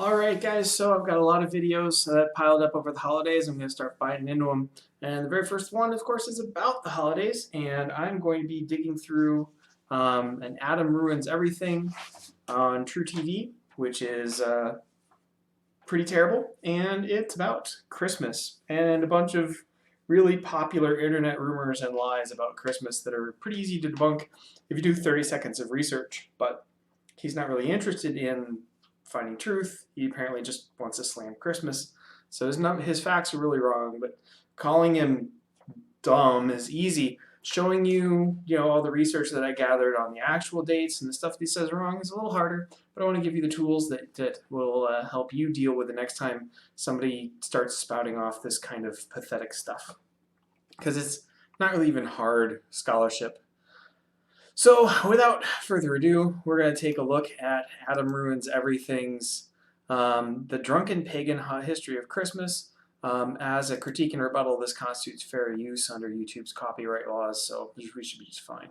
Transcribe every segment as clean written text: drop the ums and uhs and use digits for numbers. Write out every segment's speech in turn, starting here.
Alright guys, so I've got a lot of videos that piled up over the holidays. I'm going to start biting into them. And the very first one, of course, is about the holidays. And I'm going to be digging through an Adam Ruins Everything on True TV, which is pretty terrible. And it's about Christmas and a bunch of really popular internet rumors and lies about Christmas that are pretty easy to debunk if you do 30 seconds of research. But he's not really interested in finding truth. He apparently just wants to slam Christmas. So his facts are really wrong, but calling him dumb is easy. Showing you, all the research that I gathered on the actual dates and the stuff that he says wrong is a little harder, but I want to give you the tools that will help you deal with the next time somebody starts spouting off this kind of pathetic stuff. Because it's not really even hard scholarship. So without further ado, we're going to take a look at Adam Ruins Everything's The Drunken Pagan History of Christmas. As a critique and rebuttal, this constitutes fair use under YouTube's copyright laws, so we should be just fine.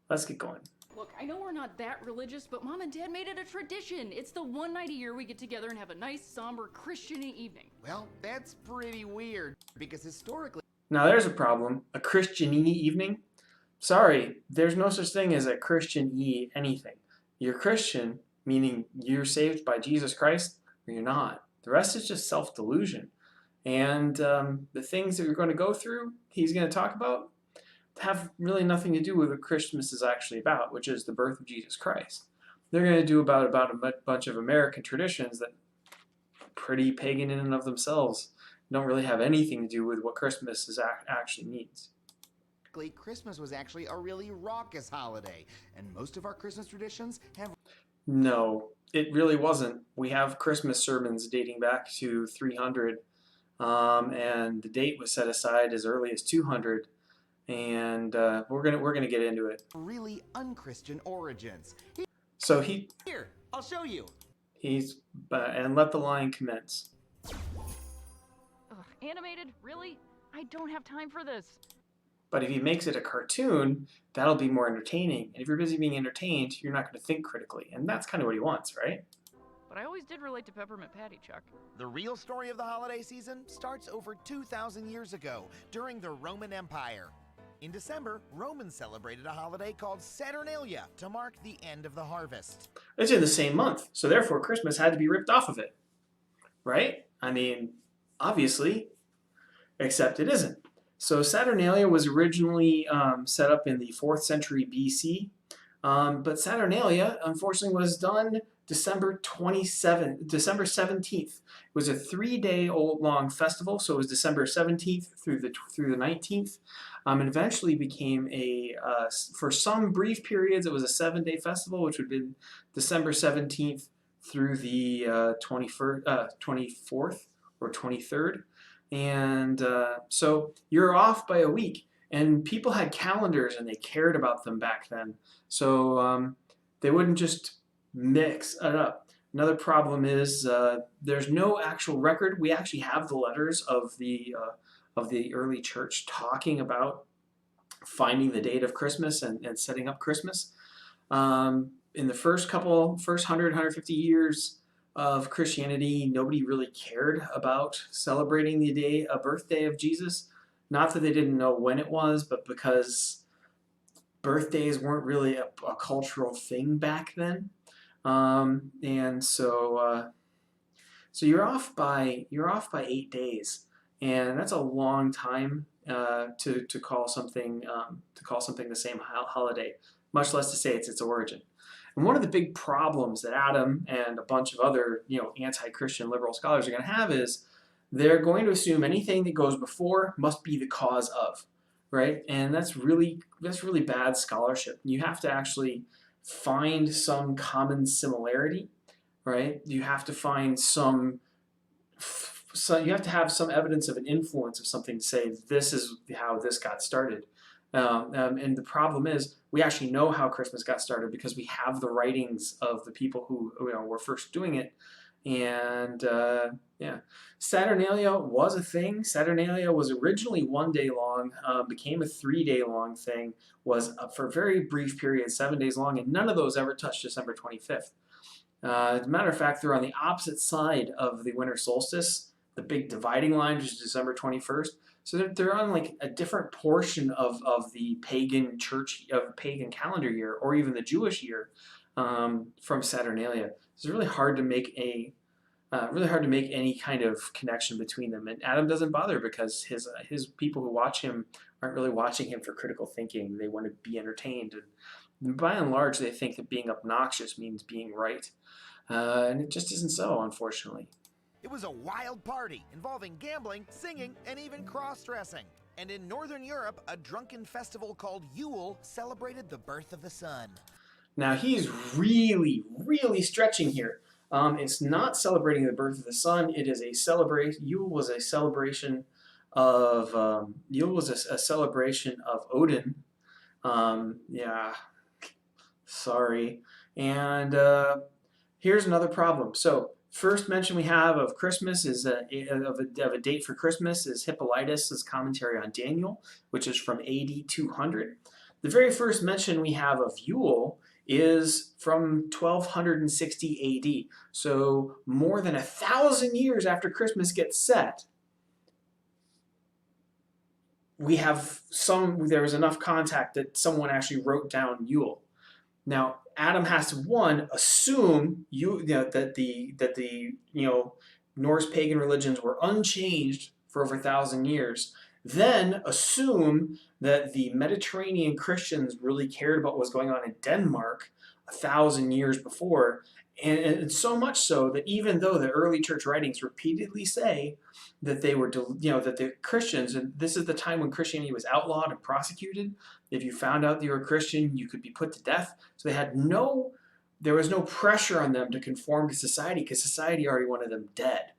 Let's get going. Look, I know we're not that religious, but Mom and Dad made it a tradition. It's the one night a year we get together and have a nice, somber, Christian-y evening. Well, that's pretty weird, because historically... Now there's a problem. A Christian-y evening? Sorry, there's no such thing as a Christian-y anything. You're Christian, meaning you're saved by Jesus Christ, or you're not. The rest is just self-delusion. And the things that we're going to go through, he's going to talk about, have really nothing to do with what Christmas is actually about, which is the birth of Jesus Christ. They're going to do about a bunch of American traditions that are pretty pagan in and of themselves. Don't really have anything to do with what Christmas actually means. Christmas was actually a really raucous holiday, and most of our Christmas traditions have... No, it really wasn't. We have Christmas sermons dating back to 300, and the date was set aside as early as 200, and we're gonna get into it. Really unchristian origins. Here, I'll show you. And let the line commence. Ugh, animated? Really? I don't have time for this. But if he makes it a cartoon, that'll be more entertaining. And if you're busy being entertained, you're not going to think critically. And that's kind of what he wants, right? But I always did relate to Peppermint Patty, Chuck. The real story of the holiday season starts over 2,000 years ago, during the Roman Empire. In December, Romans celebrated a holiday called Saturnalia to mark the end of the harvest. It's in the same month, so therefore Christmas had to be ripped off of it. Right? I mean, obviously, except it isn't. So Saturnalia was originally set up in the 4th century BC, but Saturnalia, unfortunately, was done December 17th. It was a 3-day-long festival, so it was December 17th through the 19th, and eventually became for some brief periods, it was a 7-day festival, which would have been December 17th through the 24th or 23rd. And so you're off by a week, and people had calendars and they cared about them back then. So they wouldn't just mix it up. Another problem is there's no actual record. We actually have the letters of the early church talking about finding the date of Christmas and setting up Christmas. In the first 150 years of Christianity, nobody really cared about celebrating a birthday of Jesus. Not that they didn't know when it was, but because birthdays weren't really a cultural thing back then. And so you're off by 8 days, and that's a long time to call something the same holiday, much less to say it's its origin. And one of the big problems that Adam and a bunch of other, anti-Christian liberal scholars are going to have is they're going to assume anything that goes before must be the cause of, right? And that's really bad scholarship. You have to actually find some common similarity, right? You have to find you have to have some evidence of an influence of something to say this is how this got started. And the problem is we actually know how Christmas got started because we have the writings of the people who were first doing it. And yeah, Saturnalia was a thing. Saturnalia was originally 1 day long, became a 3-day long thing, was for a very brief period, 7 days long, and none of those ever touched December 25th. As a matter of fact, they're on the opposite side of the winter solstice, the big dividing line, which is December 21st. So they're on like a different portion of the pagan pagan calendar year, or even the Jewish year, from Saturnalia. It's really hard to make any kind of connection between them. And Adam doesn't bother because his people who watch him aren't really watching him for critical thinking. They want to be entertained, and by and large, they think that being obnoxious means being right, and it just isn't so, unfortunately. It was a wild party involving gambling, singing, and even cross-dressing. And in Northern Europe, a drunken festival called Yule celebrated the birth of the sun. Now he's really, really stretching here. It's not celebrating the birth of the sun. It is a celebration. Yule was a celebration of a celebration of Odin. Yeah, sorry. And here's another problem. So first mention we have of Christmas is of a date for Christmas is Hippolytus' commentary on Daniel, which is from AD 200. The very first mention we have of Yule is from 1260 AD. So more than 1,000 years after Christmas gets set, there was enough contact that someone actually wrote down Yule. Now, Adam has to assume that the Norse pagan religions were unchanged for over 1,000 years. Then assume that the Mediterranean Christians really cared about what was going on in Denmark 1,000 years before, and so much so that even though the early church writings repeatedly say that they were, that the Christians, and this is the time when Christianity was outlawed and prosecuted. If you found out that you were a Christian, you could be put to death. So there was no pressure on them to conform to society because society already wanted them dead.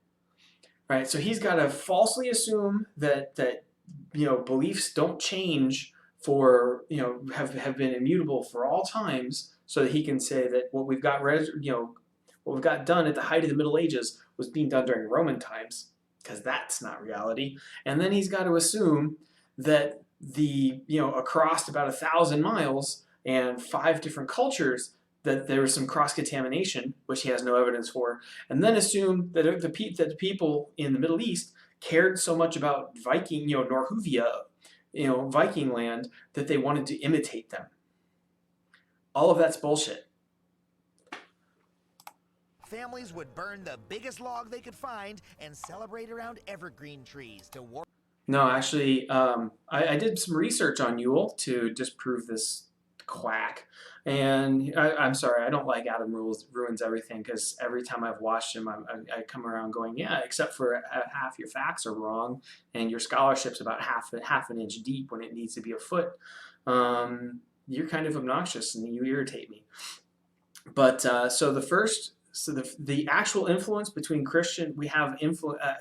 Right? So he's got to falsely assume that beliefs don't change for, have been immutable for all times, so that he can say that what we've got done at the height of the Middle Ages was being done during Roman times, because that's not reality. And then he's got to assume that across about 1,000 miles and 5 different cultures, that there was some cross-contamination, which he has no evidence for, and then assume that the people in the Middle East cared so much about Viking, Norhuvia, Viking land, that they wanted to imitate them. All of that's bullshit. Families would burn the biggest log they could find and celebrate around evergreen trees to warm. No, actually, I did some research on Yule to disprove this quack. And I'm sorry, I don't like Adam ruins everything, because every time I've watched him, I come around going, yeah, except for half your facts are wrong, and your scholarship's about half an inch deep when it needs to be a foot. You're kind of obnoxious and you irritate me. But so the actual influence between we have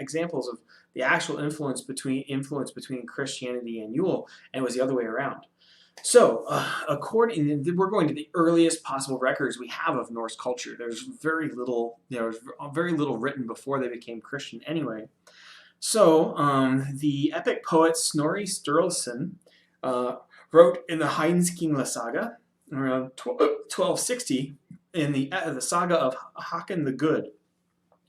examples of the actual influence between Christianity and Yule, and it was the other way around. So, we're going to the earliest possible records we have of Norse culture. There's very little written before they became Christian anyway. So, the epic poet Snorri Sturluson wrote in the Heimskringla saga around 1260 in the saga of Håkon the Good,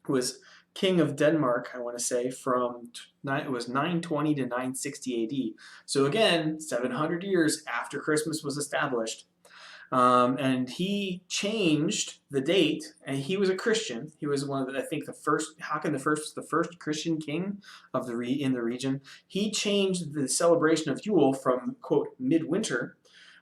who was king of Denmark, I want to say, it was 920 to 960 AD. So again, 700 years after Christmas was established. And he changed the date, and he was a Christian. He was Håkon the First was the first Christian king in the region. He changed the celebration of Yule from, quote, midwinter,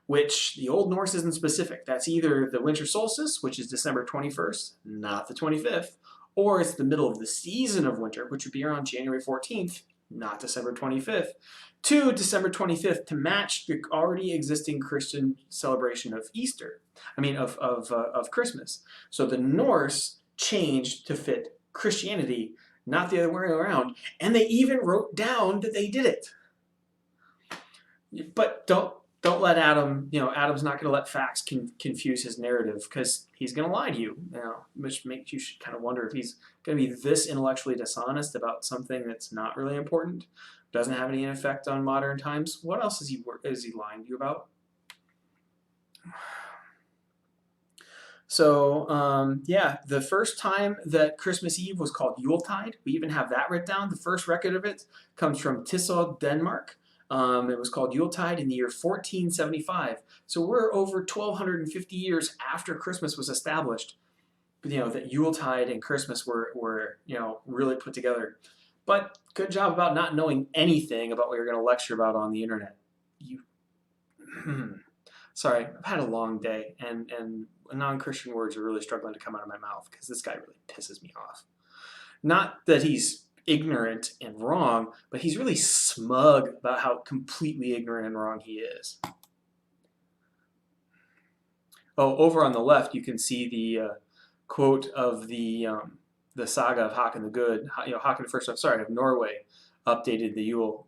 which the Old Norse isn't specific. That's either the winter solstice, which is December 21st, not the 25th, or it's the middle of the season of winter, which would be around January 14th, not December 25th, to December 25th to match the already existing Christian celebration of Easter. Of Christmas. So the Norse changed to fit Christianity, not the other way around, and they even wrote down that they did it. But don't let Adam, Adam's not going to let facts confuse his narrative, because he's going to lie to you, which makes you kind of wonder if he's going to be this intellectually dishonest about something that's not really important, doesn't have any effect on modern times. What else is he lying to you about? So, yeah, the first time that Christmas Eve was called Yuletide, we even have that written down. The first record of it comes from Tissot, Denmark. It was called Yuletide in the year 1475. So we're over 1,250 years after Christmas was established. That Yuletide and Christmas were really put together. But good job about not knowing anything about what you're going to lecture about on the internet. You, sorry, I've had a long day, and non-Christian words are really struggling to come out of my mouth because this guy really pisses me off. Not that he's ignorant and wrong, but he's really smug about how completely ignorant and wrong he is. Oh, over on the left, you can see the quote of the saga of Håkon the Good. Håkon the First, of Norway, updated the Yule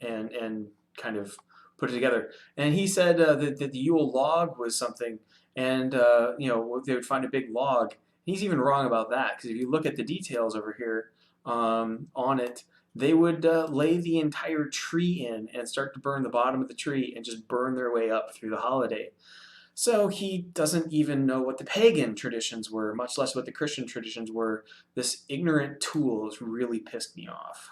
and kind of put it together. And he said that the Yule log was something, and they would find a big log. He's even wrong about that, because if you look at the details over here on it, they would lay the entire tree in and start to burn the bottom of the tree and just burn their way up through the holiday. So he doesn't even know what the pagan traditions were, much less what the Christian traditions were. This ignorant tool has really pissed me off.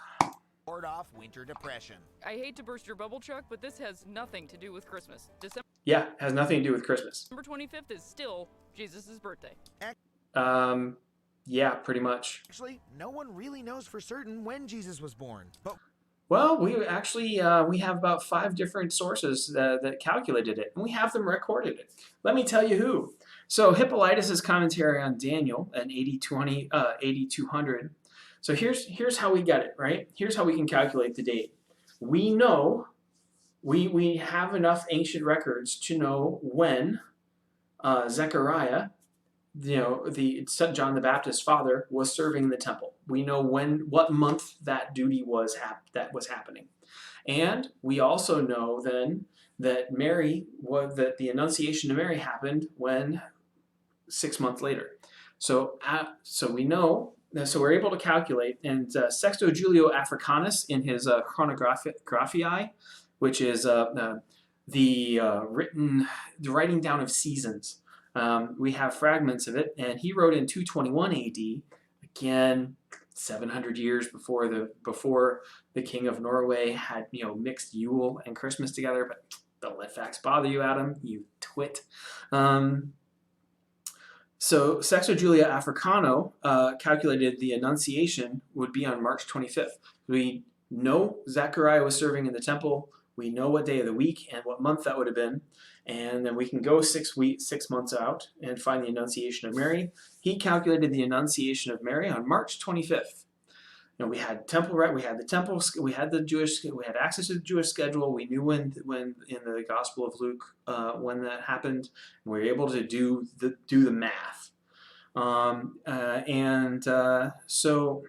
Ward off winter depression. I hate to burst your bubble, Chuck, but this has nothing to do with Christmas. Yeah, has nothing to do with Christmas. December 25th is still Jesus' birthday. Yeah, pretty much. Actually, no one really knows for certain when Jesus was born. But well, we actually we have about 5 different sources that calculated it, and we have them recorded it. Let me tell you who. So Hippolytus' commentary on Daniel in 8200. So here's how we get it, right? Here's how we can calculate the date. We know we have enough ancient records to know when Zechariah, the John the Baptist's father, was serving in the temple. We know what month that duty was happening, and we also know then that that the Annunciation to Mary happened 6 months later. So we know. So we're able to calculate, and Sexto Julio Africanus in his Chronographiae, which is the writing down of seasons. We have fragments of it, and he wrote in 221 A.D. Again, 700 years before the king of Norway had mixed Yule and Christmas together. But don't let facts bother you, Adam, you twit. So Sexto Julia Africano calculated the Annunciation would be on March 25th. We know Zechariah was serving in the temple. We know what day of the week and what month that would have been. And then we can go 6 months out and find the Annunciation of Mary. He calculated the Annunciation of Mary on March 25th. We had temple, right? We had the temple. We had access to the Jewish schedule. We knew when in the Gospel of Luke when that happened. And we were able to do the math. So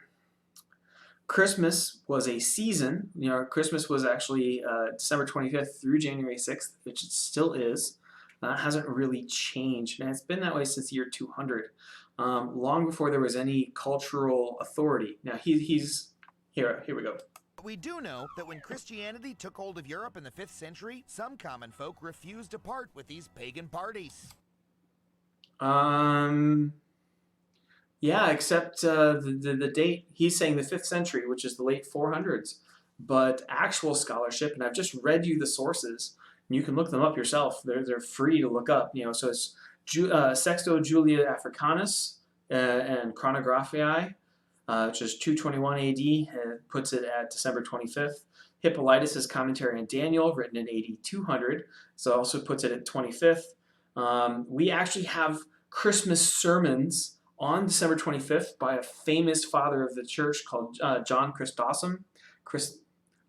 Christmas was a season. Christmas was actually December 25th through January 6th, which it still is. Hasn't really changed, and it's been that way since the year 200. Long before there was any cultural authority. Now he's here we go. We do know that when Christianity took hold of Europe in the 5th century, some common folk refused to part with these pagan parties. Yeah, except the date. He's saying the 5th century, which is the late 400s. But actual scholarship, and I've just read you the sources, and you can look them up yourself. They're free to look up. So it's Sexto Julia Africanus and Chronographiae, which is 221 A.D., puts it at December 25th. Hippolytus' commentary on Daniel, written in 8200, so also puts it at 25th. We actually have Christmas sermons on December 25th by a famous father of the church called John Chrysostom.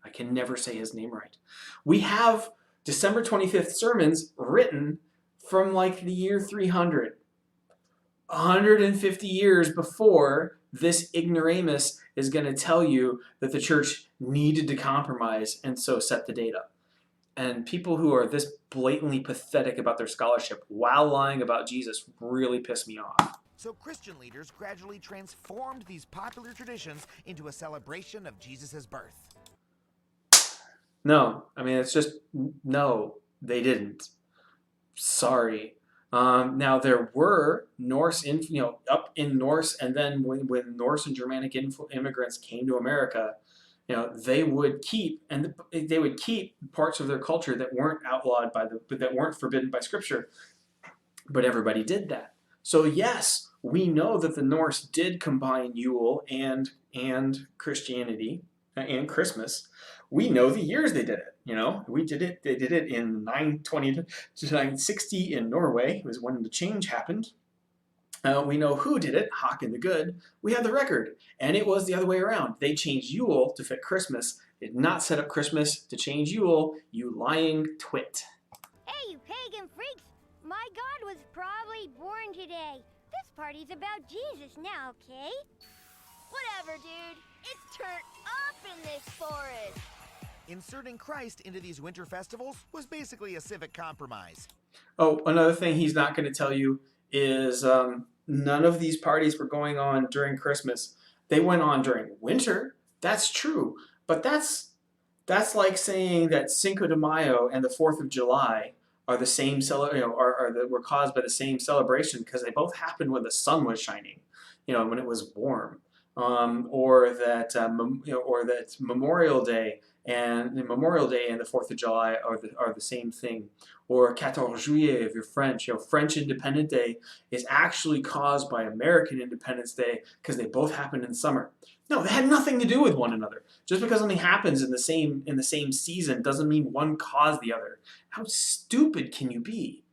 I can never say his name right. We have December 25th sermons written from like the year 300. 150 years before this ignoramus is going to tell you that the church needed to compromise and so set the date up. And people who are this blatantly pathetic about their scholarship while lying about Jesus really piss me off. So Christian leaders gradually transformed these popular traditions into a celebration of Jesus' birth. No, I mean, it's just, no, they didn't. Sorry. Now there were Norse, up in Norse, and then when Norse and Germanic immigrants came to America, they would keep parts of their culture that weren't outlawed that weren't forbidden by Scripture, but everybody did that. So yes, we know that the Norse did combine Yule and Christianity and Christmas. We know the years they did it. We did it. They did it in 920 to 960 in Norway. It was when the change happened. We know who did it, Håkon the Good. We have the record, and it was the other way around. They changed Yule to fit Christmas. They did not set up Christmas to change Yule. You lying twit. Hey, you pagan freaks! My God was probably born today. This party's about Jesus now, okay? Whatever, dude. It's turned up in this forest. Inserting Christ into these winter festivals was basically a civic compromise. Oh, another thing he's not going to tell you is none of these parties were going on during Christmas. They went on during winter. That's true, but that's like saying that Cinco de Mayo and the 4th of July are the same were caused by the same celebration because they both happened when the sun was shining, when it was warm, or that Memorial Day and the 4th of July are the same thing. Or 14 Juillet if you're French. French Independence Day is actually caused by American Independence Day because they both happened in summer. No, they had nothing to do with one another. Just because something happens in the same season doesn't mean one caused the other. How stupid can you be?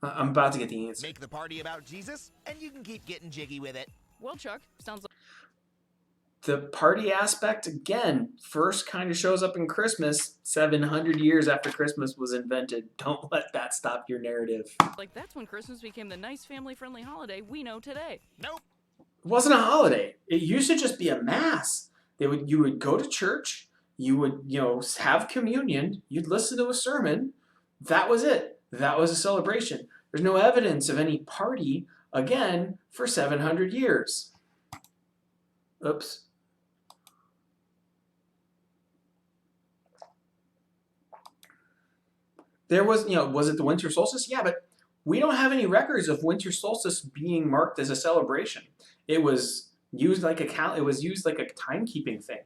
I'm about to get the answer. Make the party about Jesus, and you can keep getting jiggy with it. Well, Chuck, sounds like The party aspect, again, first kind of shows up in Christmas, 700 years after Christmas was invented. Don't let that stop your narrative. that's when Christmas became the nice family-friendly holiday we know today. Nope. It wasn't a holiday. It used to just be a mass. You would go to church, you would, have communion, you'd listen to a sermon. That was it. That was a celebration. There's no evidence of any party, again, for 700 years. Oops. There was, was it the winter solstice? Yeah, but we don't have any records of winter solstice being marked as a celebration. It was used like a timekeeping thing.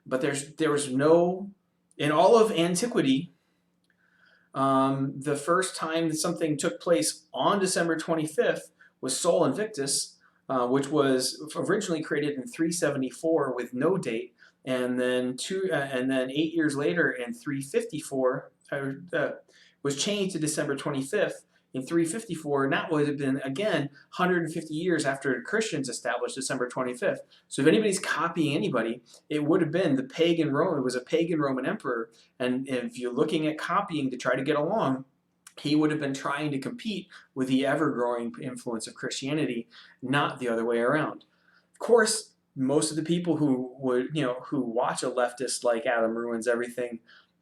But there was no, in all of antiquity, the first time that something took place on December 25th was Sol Invictus, which was originally created in 374 with no date, and then 8 years later in 354 was changed to December 25th in 354, and that would have been, again, 150 years after the Christians established December 25th. So if anybody's copying anybody, it would have been the pagan Roman. It was a pagan Roman emperor, and if you're looking at copying to try to get along, he would have been trying to compete with the ever-growing influence of Christianity, not the other way around. Of course, most of the people who watch a leftist like Adam Ruins Everything,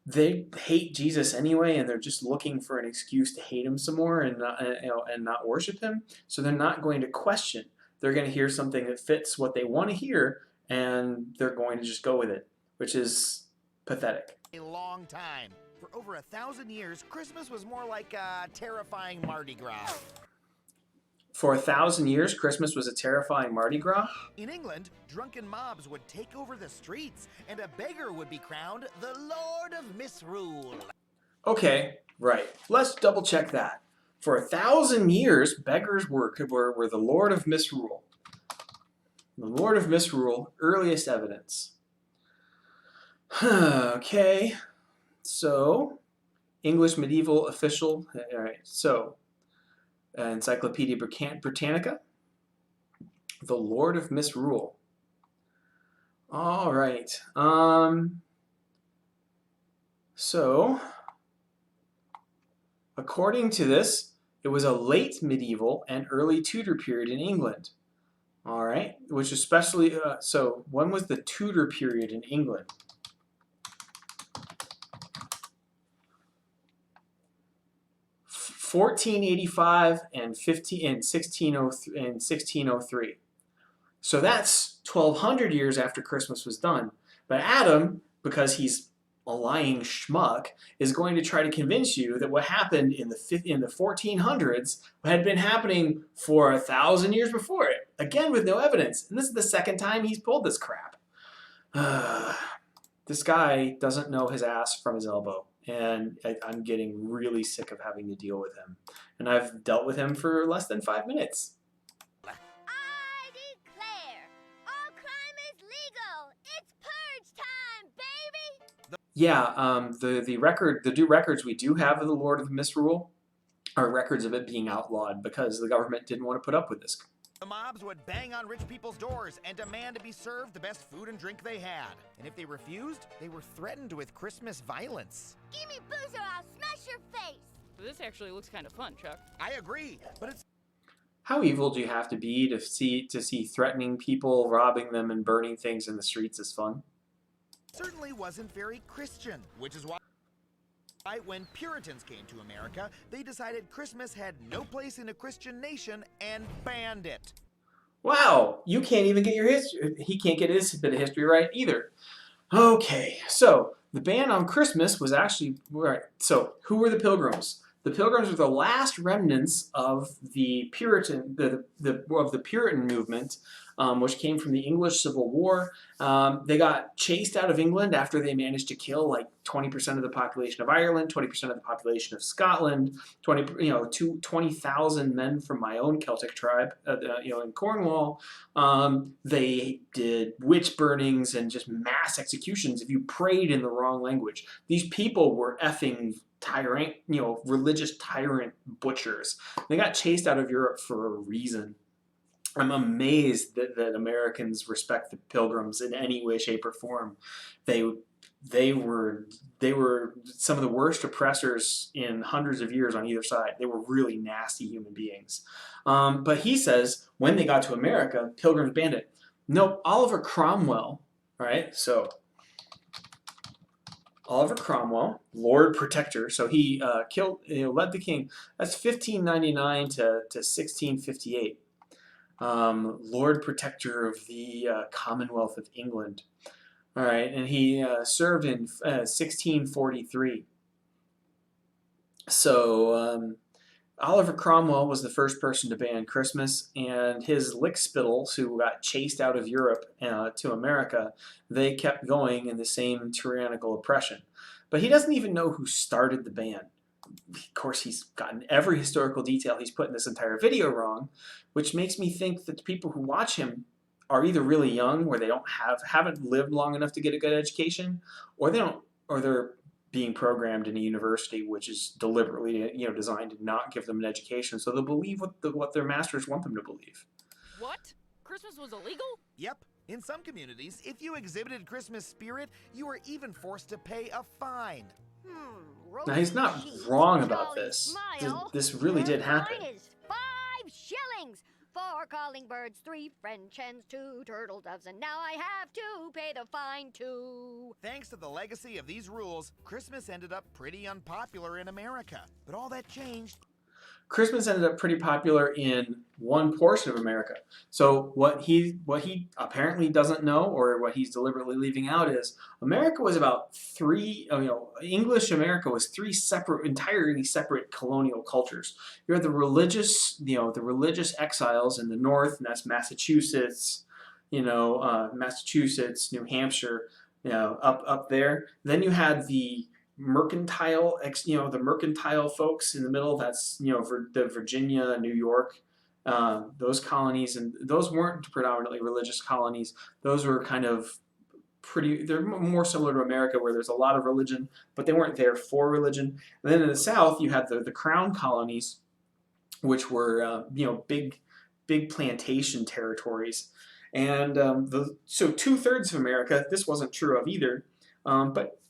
they hate Jesus anyway, and they're just looking for an excuse to hate him some more and not worship him. So they're not going to question. They're going to hear something that fits what they want to hear, and they're going to just go with it, which is pathetic. A long time. For over 1,000 years, Christmas was more like a terrifying Mardi Gras. For 1,000 years, Christmas was a terrifying Mardi Gras? In England, drunken mobs would take over the streets, and a beggar would be crowned the Lord of Misrule. Okay, right. Let's double check that. For 1,000 years, beggars were the Lord of Misrule. The Lord of Misrule, earliest evidence. Okay, so English medieval official. All right, so Encyclopedia Britannica, the Lord of Misrule. All right. So, according to this, it was a late medieval and early Tudor period in England. All right, which especially, so when was the Tudor period in England? – 1485 and 1603. So that's 1,200 years after Christmas was done. But Adam, because he's a lying schmuck is going to try to convince you that what happened in the 1400s had been happening for 1,000 years before it, again with no evidence. And this is the second time he's pulled this crap. This guy doesn't know his ass from his elbow, and I'm getting really sick of having to deal with him. And I've dealt with him for less than 5 minutes. I declare, all crime is legal. It's purge time, baby. Yeah, the records we do have of the Lord of Misrule are records of it being outlawed because the government didn't want to put up with this. The mobs would bang on rich people's doors and demand to be served the best food and drink they had. And if they refused, they were threatened with Christmas violence. Give me boozer, I'll smash your face. This actually looks kind of fun, Chuck. I agree, but it's How evil do you have to be to see threatening people, robbing them, and burning things in the streets as fun? certainly wasn't very Christian, which is why when Puritans came to America, they decided Christmas had no place in a Christian nation and banned it. Wow, you can't even get your history. He can't get his bit of history right either. Okay, so the ban on Christmas was actually right. So who were the Pilgrims? The Pilgrims were the last remnants of the Puritan movement, which came from the English Civil War. They got chased out of England after they managed to kill like 20% of the population of Ireland, 20% of the population of Scotland, 20,000 men from my own Celtic tribe, in Cornwall. They did witch burnings and just mass executions if you prayed in the wrong language. These people were effing tyrant, religious tyrant butchers. They got chased out of Europe for a reason. I'm amazed that Americans respect the Pilgrims in any way, shape, or form. They were some of the worst oppressors in hundreds of years on either side. They were really nasty human beings. But he says when they got to America, Pilgrims banned it. Nope, Oliver Cromwell, right? So Oliver Cromwell, Lord Protector. So he led the king. That's 1599 to 1658. Lord Protector of the Commonwealth of England. All right, and he served in 1643. So Oliver Cromwell was the first person to ban Christmas, and his lickspittles, who got chased out of Europe to America, they kept going in the same tyrannical oppression. But he doesn't even know who started the ban. Of course, he's gotten every historical detail he's put in this entire video wrong, which makes me think that the people who watch him are either really young, where they haven't lived long enough to get a good education, or they're being programmed in a university which is deliberately designed to not give them an education, so they'll believe what their masters want them to believe. What? Christmas was illegal? Yep. In some communities, if you exhibited Christmas spirit, you were even forced to pay a fine. Now, he's not wrong about this. This really did happen. Fine is 5 shillings. 4 calling birds, 3 French hens, 2 turtle doves, and now I have to pay the fine too. Thanks to the legacy of these rules, Christmas ended up pretty unpopular in America. But all that changed. Christmas ended up pretty popular in one portion of America. So what he apparently doesn't know, or what he's deliberately leaving out, is America was about English America was 3 entirely separate colonial cultures. You had the religious exiles in the north, and that's Massachusetts, Massachusetts, New Hampshire, up there. Then you had the mercantile folks in the middle. That's the Virginia, New York, those colonies, and those weren't predominantly religious colonies. Those were kind of they're more similar to America, where there's a lot of religion, but they weren't there for religion. And then in the South, you had the Crown colonies, which were big plantation territories, and so 2/3 of America, this wasn't true of either, but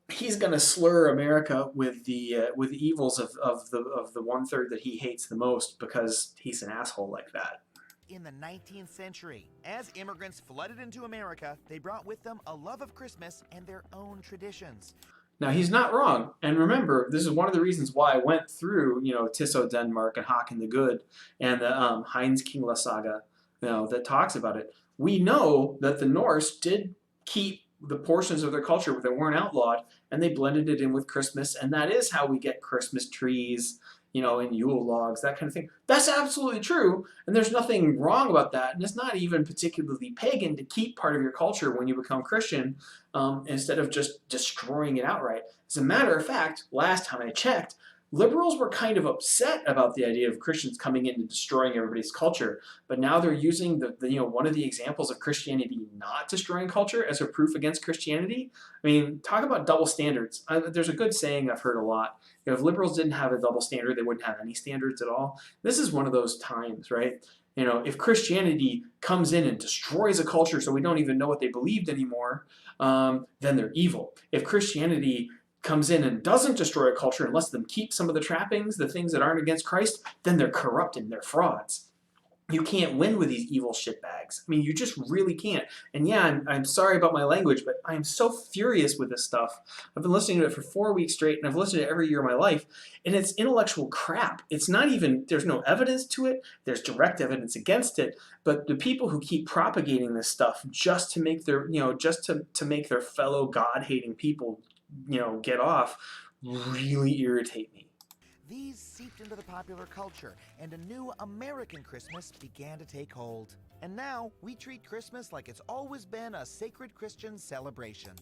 he's going to slur America with the evils of the 1/3 that he hates the most, because he's an asshole like that. In the 19th century, as immigrants flooded into America, they brought with them a love of Christmas and their own traditions. Now, he's not wrong. And remember, this is one of the reasons why I went through, Tisso Denmark and Håkon the Good and the Heinz Kingla saga, that talks about it. We know that the Norse did keep the portions of their culture that weren't outlawed, and they blended it in with Christmas, and that is how we get Christmas trees, and Yule logs, that kind of thing. That's absolutely true, and there's nothing wrong about that, and it's not even particularly pagan to keep part of your culture when you become Christian, instead of just destroying it outright. As a matter of fact, last time I checked, liberals were kind of upset about the idea of Christians coming in and destroying everybody's culture, but now they're using one of the examples of Christianity not destroying culture as a proof against Christianity. I mean, talk about double standards. There's a good saying I've heard a lot. If liberals didn't have a double standard, they wouldn't have any standards at all. This is one of those times, right? If Christianity comes in and destroys a culture so we don't even know what they believed anymore, then they're evil. If Christianity comes in and doesn't destroy a culture and lets them keep some of the trappings, the things that aren't against Christ, then they're corrupt and they're frauds. You can't win with these evil shitbags. I mean, you just really can't. And yeah, I'm sorry about my language, but I'm so furious with this stuff. I've been listening to it for 4 weeks straight, and I've listened to it every year of my life, and it's intellectual crap. It's not even, there's no evidence to it. There's direct evidence against it. But the people who keep propagating this stuff just to make their, just to make their fellow God-hating people, get off, really irritate me. These seeped into the popular culture, and a new American Christmas began to take hold. And now, we treat Christmas like it's always been a sacred Christian celebration.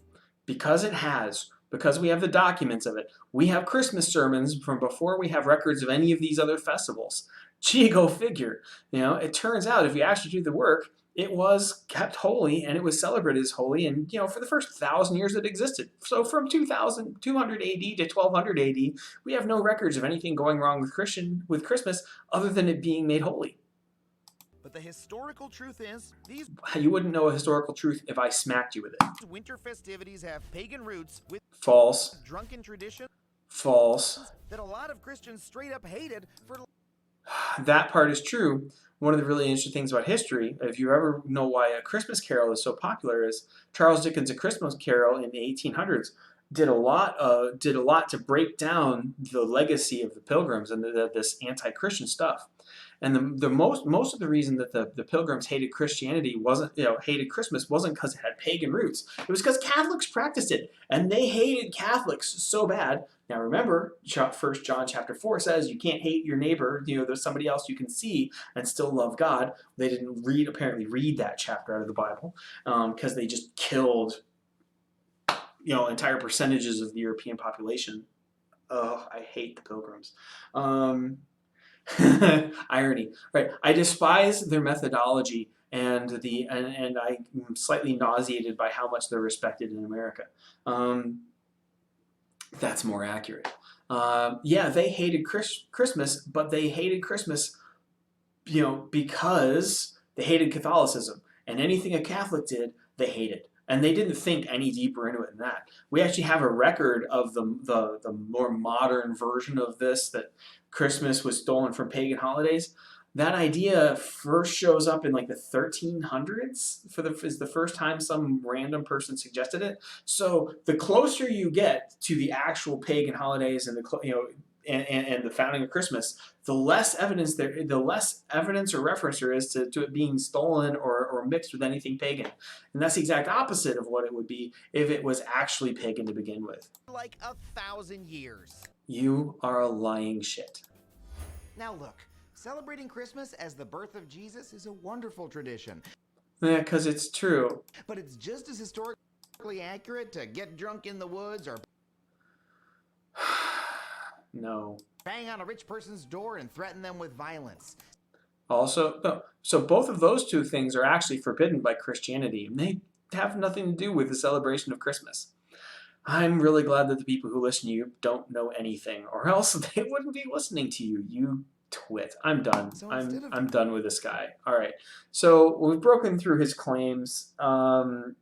Because it has, because we have the documents of it. We have Christmas sermons from before we have records of any of these other festivals. Gee, go figure. It turns out if you actually do the work, it was kept holy and it was celebrated as holy, and for the first 1,000 years it existed. So from 200 AD to 1200 AD, we have no records of anything going wrong with Christmas other than it being made holy. But the historical truth is, these You wouldn't know a historical truth if I smacked you with it. winter festivities have pagan roots with False. drunken tradition False. that a lot of Christians straight up hated for. That part is true. One of the really interesting things about history, if you ever know why A Christmas Carol is so popular, is Charles Dickens' A Christmas Carol in the 1800s did a lot to break down the legacy of the Pilgrims and this anti-Christian stuff. And the most of the reason that the Pilgrims hated Christianity hated Christmas wasn't because it had pagan roots. It was because Catholics practiced it, and they hated Catholics so bad. Now remember, 1 John chapter 4 says you can't hate your neighbor. There's somebody else you can see and still love God. They didn't apparently read that chapter out of the Bible because they just killed entire percentages of the European population. Oh, I hate the Pilgrims. Irony, right? I despise their methodology, and I'm slightly nauseated by how much they're respected in America. That's more accurate. Yeah, they hated Christmas, but they hated Christmas, because they hated Catholicism, and anything a Catholic did, they hated. And they didn't think any deeper into it than that. We actually have a record of the more modern version of this, that Christmas was stolen from pagan holidays. That idea first shows up in like the 1300s. Is the first time some random person suggested it. So the closer you get to the actual pagan holidays and and the founding of Christmas, the less evidence or reference there is to it being stolen or mixed with anything pagan. And that's the exact opposite of what it would be if it was actually pagan to begin with. Like 1,000 years. You are a lying shit. Now look, celebrating Christmas as the birth of Jesus is a wonderful tradition. Yeah, because it's true. But it's just as historically accurate to get drunk in the woods or No. bang on a rich person's door and threaten them with violence. Also, no. So both of those two things are actually forbidden by Christianity, and they have nothing to do with the celebration of Christmas. I'm really glad that the people who listen to you don't know anything, or else they wouldn't be listening to you, you twit. I'm done. So I'm done with this guy. All right. So we've broken through his claims.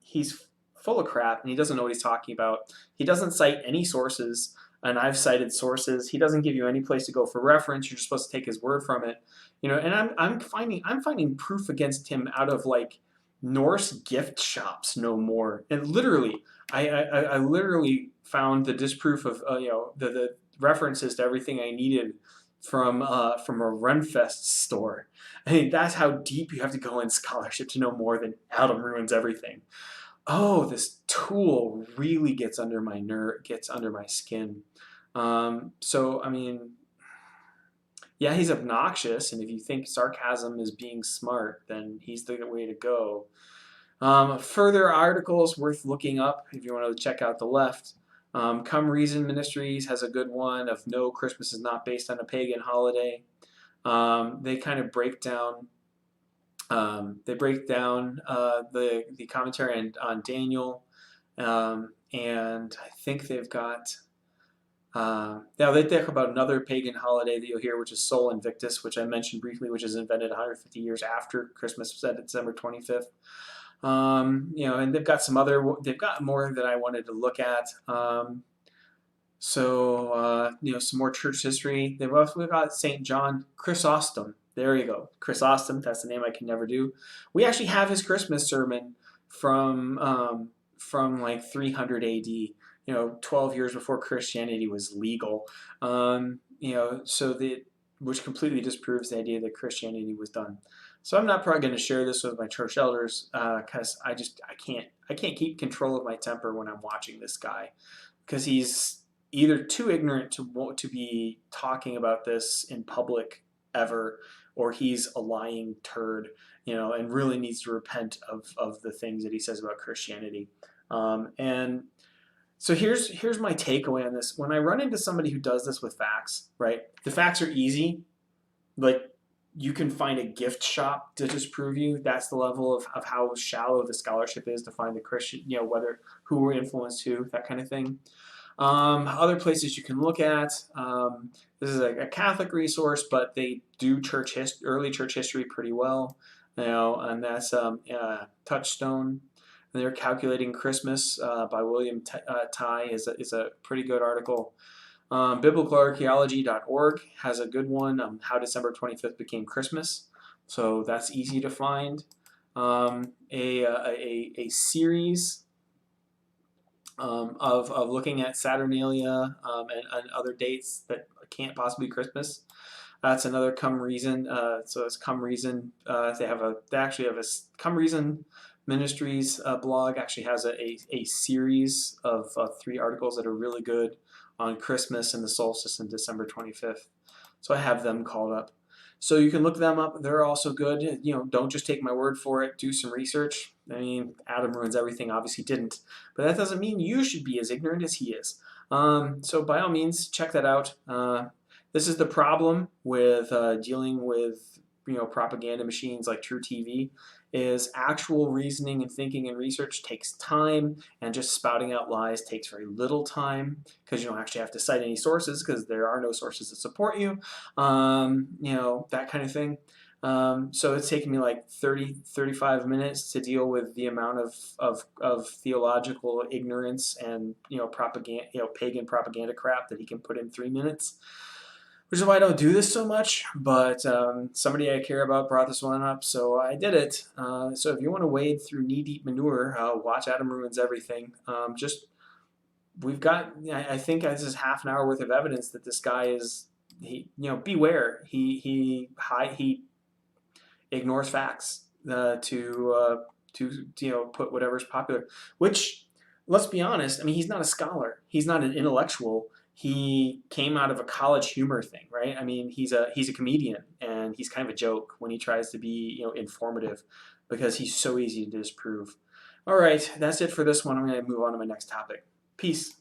He's full of crap, and he doesn't know what he's talking about. He doesn't cite any sources. And I've cited sources. He doesn't give you any place to go for reference. You're just supposed to take his word from it. And I'm finding proof against him out of like Norse gift shops no more. And literally, I literally found the disproof of the references to everything I needed from a Renfest store. I mean, that's how deep you have to go in scholarship to know more than Adam ruins everything. oh, this tool really gets under my gets under my skin. So I mean, yeah, he's obnoxious, and if you think sarcasm is being smart, then he's the way to go. Further articles worth looking up if you want to check out the left. Come Reason Ministries has a good one of No, Christmas is not based on a pagan holiday. They kind of break down. The commentary on Daniel, and I think they've got. Now they talk about another pagan holiday that you'll hear, which is Sol Invictus, which I mentioned briefly, which is invented 150 years after Christmas, said December 25th. And they've got they've got more that I wanted to look at. Some more church history. They've also got St. John Chrysostom. There you go, Chrysostom. That's the name I can never do. We actually have his Christmas sermon from like 300 AD. 12 years before Christianity was legal. Which completely disproves the idea that Christianity was done. So I'm not probably going to share this with my church elders because I can't keep control of my temper when I'm watching this guy, because he's either too ignorant to be talking about this in public ever, or he's a lying turd, and really needs to repent of the things that he says about Christianity. And so here's my takeaway on this. When I run into somebody who does this with facts, right? The facts are easy. Like, you can find a gift shop to disprove you. That's the level of how shallow the scholarship is to find the Christian, who influenced who, that kind of thing. Other places you can look at. This is a Catholic resource, but they do early church history pretty well. And that's Touchstone. And they're calculating Christmas by William Ty is a pretty good article. Biblicalarchaeology.org has a good one on how December 25th became Christmas. So that's easy to find. A series of looking at Saturnalia and other dates that can't possibly be Christmas. That's another Come Reason. So it's Come Reason. They actually have a Come Reason Ministries blog. Actually has a series of 3 articles that are really good on Christmas and the solstice on December 25th. So I have them called up. So you can look them up. They're also good. Don't just take my word for it. Do some research. I mean, Adam Ruins Everything obviously didn't, but that doesn't mean you should be as ignorant as he is. So by all means, check that out. This is the problem with dealing with propaganda machines like True TV. Is actual reasoning and thinking and research takes time, and just spouting out lies takes very little time, because you don't actually have to cite any sources, because there are no sources that support you, that kind of thing. So it's taken me like 35 minutes to deal with the amount of theological ignorance and pagan propaganda crap that he can put in 3 minutes. Which is why I don't do this so much, but somebody I care about brought this one up, so I did it. So if you want to wade through knee-deep manure, watch Adam Ruins Everything. I think this is half an hour worth of evidence that this guy is, beware. He ignores facts to put whatever's popular. Which, let's be honest, I mean, he's not a scholar. He's not an intellectual. He came out of a college humor thing, right? I mean, he's a comedian, and he's kind of a joke when he tries to be, informative, because he's so easy to disprove. All right, that's it for this one. I'm going to move on to my next topic. Peace.